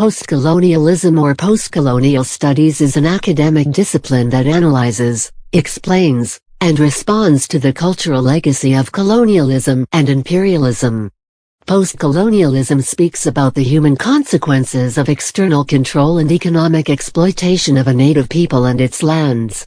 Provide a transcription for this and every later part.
Postcolonialism or postcolonial studies is an academic discipline that analyzes, explains, and responds to the cultural legacy of colonialism and imperialism. Postcolonialism speaks about the human consequences of external control and economic exploitation of a native people and its lands.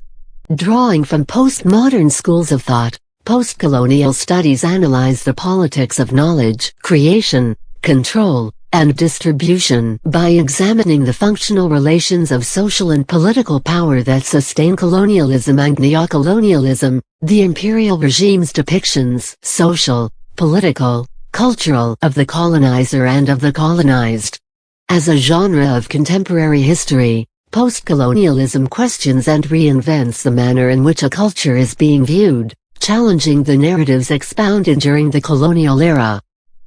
Drawing from postmodern schools of thought, postcolonial studies analyze the politics of knowledge, creation, control, and distribution by examining the functional relations of social and political power that sustain colonialism and neocolonialism, the imperial regime's depictions, social, political, cultural, of the colonizer and of the colonized. As a genre of contemporary history, postcolonialism questions and reinvents the manner in which a culture is being viewed, challenging the narratives expounded during the colonial era.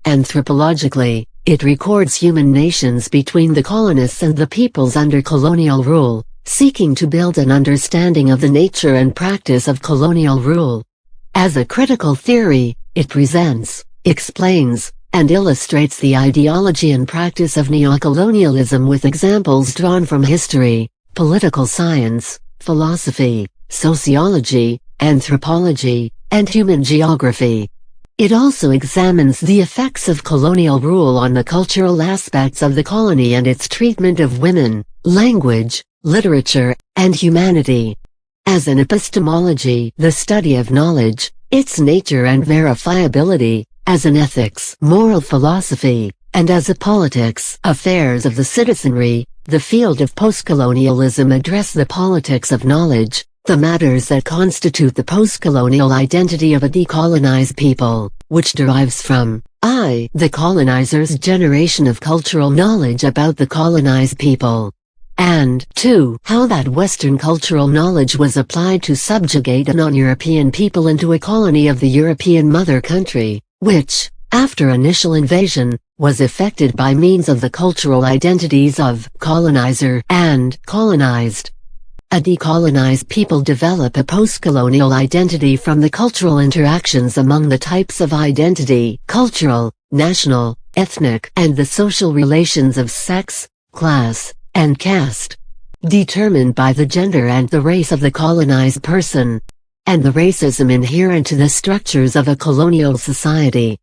Anthropologically, it records human nations between the colonists and the peoples under colonial rule, seeking to build an understanding of the nature and practice of colonial rule. As a critical theory, it presents, explains, and illustrates the ideology and practice of neocolonialism with examples drawn from history, political science, philosophy, sociology, anthropology, and human geography. It also examines the effects of colonial rule on the cultural aspects of the colony and its treatment of women, language, literature, and humanity. As an epistemology, the study of knowledge, its nature and verifiability, as an ethics, moral philosophy, and as a politics, affairs of the citizenry, the field of postcolonialism address the politics of knowledge, the matters that constitute the postcolonial identity of a decolonized people, which derives from the colonizer's generation of cultural knowledge about the colonized people, and 2. How that Western cultural knowledge was applied to subjugate a non-European people into a colony of the European mother country, which, after initial invasion, was effected by means of the cultural identities of colonizer and colonized. A decolonized people develop a postcolonial identity from the cultural interactions among the types of identity, cultural, national, ethnic, and the social relations of sex, class, and caste, determined by the gender and the race of the colonized person, and the racism inherent to the structures of a colonial society.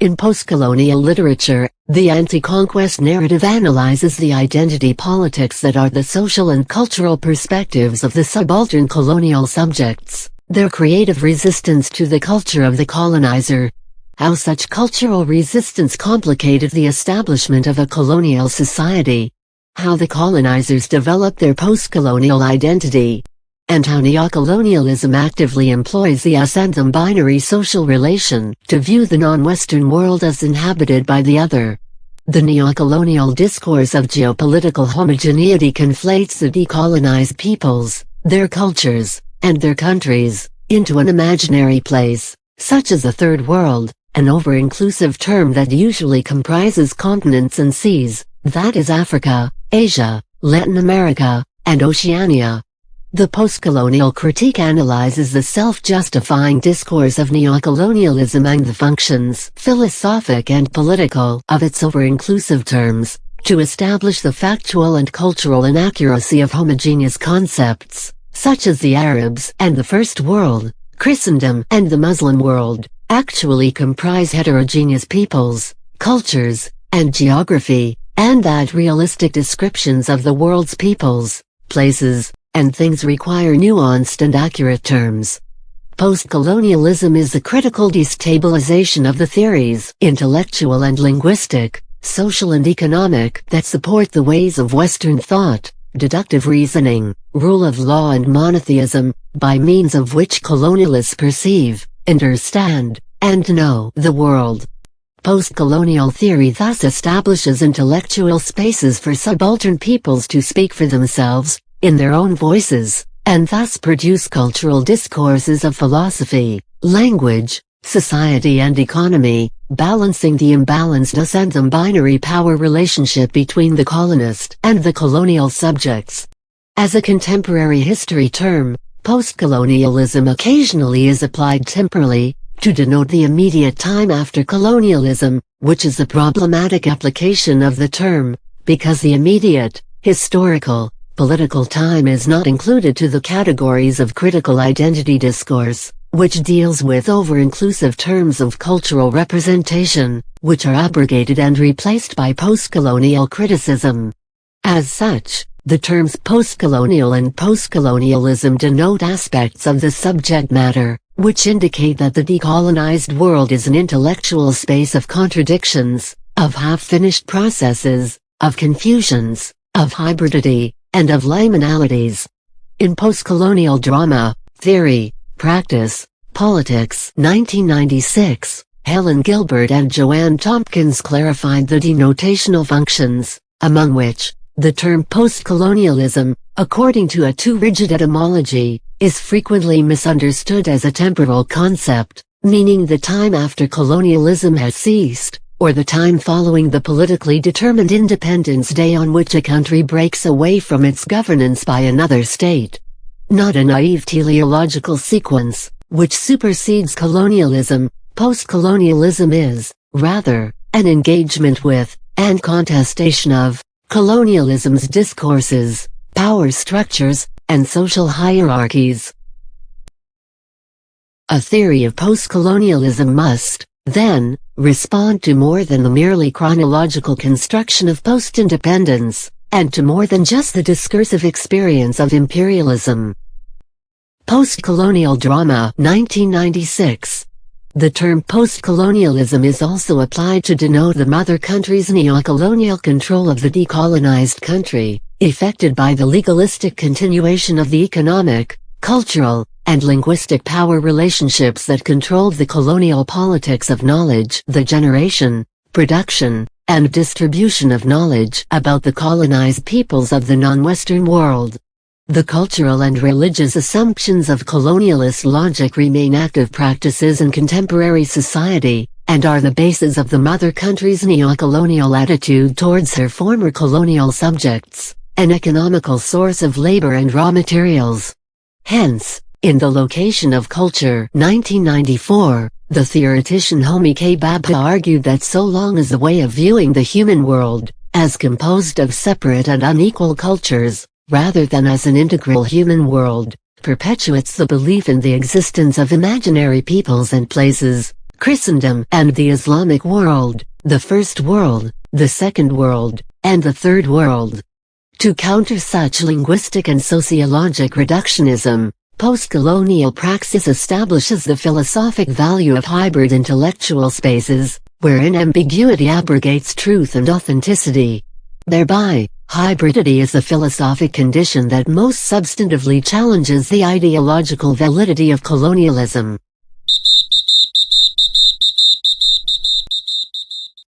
In postcolonial literature, the anti-conquest narrative analyzes the identity politics that are the social and cultural perspectives of the subaltern colonial subjects, their creative resistance to the culture of the colonizer, how such cultural resistance complicated the establishment of a colonial society, how the colonizers developed their postcolonial identity, and how neocolonialism actively employs the us and them binary social relation to view the non-Western world as inhabited by the other. The neocolonial discourse of geopolitical homogeneity conflates the decolonized peoples, their cultures, and their countries, into an imaginary place, such as the Third World, an over-inclusive term that usually comprises continents and seas, that is Africa, Asia, Latin America, and Oceania. The postcolonial critique analyzes the self-justifying discourse of neocolonialism and the functions, philosophic and political, of its over-inclusive terms, to establish the factual and cultural inaccuracy of homogeneous concepts, such as the Arabs and the First World, Christendom and the Muslim world, actually comprise heterogeneous peoples, cultures, and geography, and that realistic descriptions of the world's peoples, places, and things require nuanced and accurate terms. Postcolonialism is the critical destabilization of the theories, intellectual and linguistic, social and economic, that support the ways of Western thought, deductive reasoning, rule of law and monotheism, by means of which colonialists perceive, understand, and know the world. Postcolonial theory thus establishes intellectual spaces for subaltern peoples to speak for themselves, in their own voices, and thus produce cultural discourses of philosophy, language, society and economy, balancing the imbalanced us and them binary power relationship between the colonist and the colonial subjects. As a contemporary history term, postcolonialism occasionally is applied temporally, to denote the immediate time after colonialism, which is a problematic application of the term, because the immediate, historical, political time is not included to the categories of critical identity discourse, which deals with over-inclusive terms of cultural representation, which are abrogated and replaced by postcolonial criticism. As such, the terms postcolonial and postcolonialism denote aspects of the subject matter, which indicate that the decolonized world is an intellectual space of contradictions, of half-finished processes, of confusions, of hybridity, and of liminalities. In Postcolonial Drama, Theory, Practice, Politics 1996, Helen Gilbert and Joanne Tompkins clarified the denotational functions, among which, the term postcolonialism, according to a too rigid etymology, is frequently misunderstood as a temporal concept, meaning the time after colonialism has ceased, or the time following the politically determined Independence Day on which a country breaks away from its governance by another state. Not a naive teleological sequence, which supersedes colonialism. Postcolonialism is, rather, an engagement with, and contestation of, colonialism's discourses, power structures, and social hierarchies. A theory of postcolonialism must, then, respond to more than the merely chronological construction of post-independence, and to more than just the discursive experience of imperialism. Postcolonial Drama 1996. The term postcolonialism is also applied to denote the mother country's neocolonial control of the decolonized country, effected by the legalistic continuation of the economic, cultural, and linguistic power relationships that controlled the colonial politics of knowledge, the generation, production, and distribution of knowledge about the colonized peoples of the non-Western world. The cultural and religious assumptions of colonialist logic remain active practices in contemporary society, and are the basis of the mother country's neocolonial attitude towards her former colonial subjects, an economical source of labor and raw materials. Hence, in The Location of Culture 1994, the theoretician Homi K. Bhabha argued that so long as the way of viewing the human world, as composed of separate and unequal cultures, rather than as an integral human world, perpetuates the belief in the existence of imaginary peoples and places, Christendom and the Islamic world, the First World, the Second World, and the Third World. To counter such linguistic and sociologic reductionism, postcolonial praxis establishes the philosophic value of hybrid intellectual spaces, wherein ambiguity abrogates truth and authenticity. Thereby, hybridity is the philosophic condition that most substantively challenges the ideological validity of colonialism.